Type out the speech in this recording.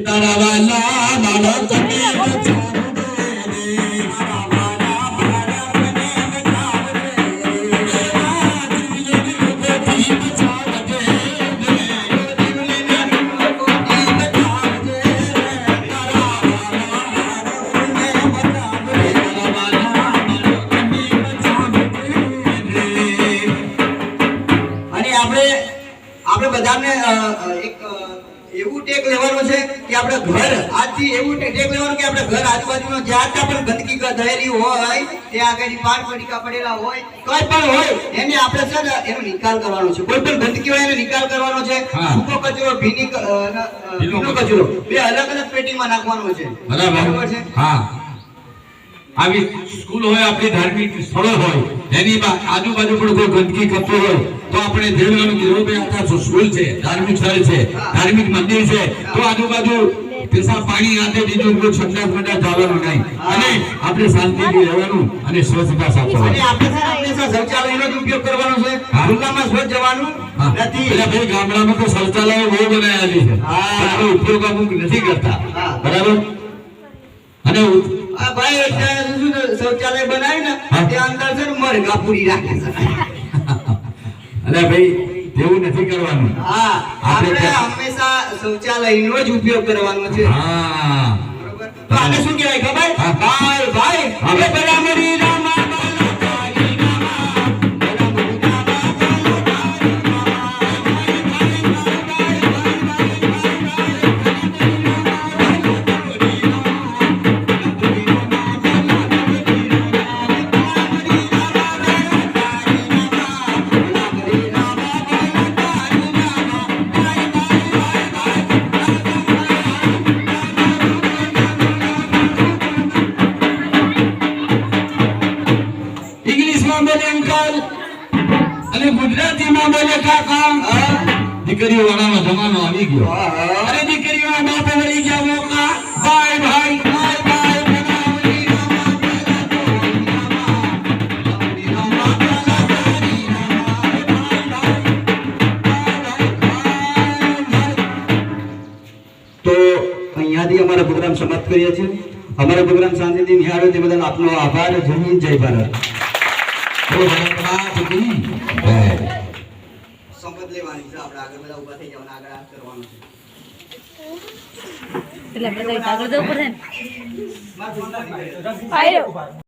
તારા વાલા મારા તને આપણે બધાને એક એવું ટેક લેવાનું છે કે આપણે ઘર આજથી એવું ટેક લેવાનું કે આપણે ઘર આજુબાજુનો જ્યાં ત્યાં પણ ગંદકી થયેલી હોય ત્યાં આગળ પાન પડીકા પડેલા હોય કોઈ પણ હોય એને આપણે છે ને એનો નિકાલ કરવાનો છે કોઈ પણ ગંદકી હોય એનો નિકાલ કરવાનો છે સૂકો કચરો ભીનો કચરો બે અલગ અલગ પેટીમાં નાખવાનો છે બરાબર છે હા આવી સ્કૂલ હોય આપણી ધાર્મિક સ્થળો હોય એની આજુબાજુ પણ કોઈ ગંદકી કરતો હોય તો આપણે ધીરવાનું કીધું ભાઈ આ સ્કૂલ છે ધાર્મિક સ્થળ છે ધાર્મિક મંદિર છે તો આજુબાજુ પેશાબ પાણી આતે બીજું કોઈ છંડાસ મંડાસ જવાનું નહીં અને આપણે શાંતિથી રહેવાનું અને સ્વચ્છતા સાચવવાની આપણે હંમેશા શૌચાલયનો જ ઉપયોગ કરવાનો છે ખુલ્લામાં સ્વચ્છ જવાનું નથી એટલે ભાઈ ગામડામાં તો શૌચાલયો બહુ બનાવેલી છે પણ ઉપયોગ અમુક નથી કરતા બરાબર અને ભાઈ એટલે શૌચાલય બનાવે ને ત્યાં અંદર છે મરઘા પૂરી રાખે છે અરે ભાઈ એવું નથી કરવાનું હા આપણે હંમેશા શૌચાલયનો જ ઉપયોગ કરવાનો છે હા બરોબર તો આને શું કહેવાય ખબર ભાઈ હવે બરાબરી રામા અને ગુજરાતીમાં બોલે કાકા દીકરીઓ વાળાનો જમાનો આવી ગયો અરે દીકરીઓના બાપ વળી ગયા મોકા ભાઈ ભાઈ ભાઈ ભાઈ તો અહીંયાથી અમારો પ્રોગ્રામ સમાપ્ત કરીએ છીએ અમારો પ્રોગ્રામ શાંતિથી નિહાળ્યો તે બદલ આપનો આભાર. જય હિન્દ જય ભારત. સંપત લેવાની છે આપણે આગળ બધા ઊભા થઈ જવાના આગળ કરવાનું છે એટલે બધા આગળ જવું પડે ને.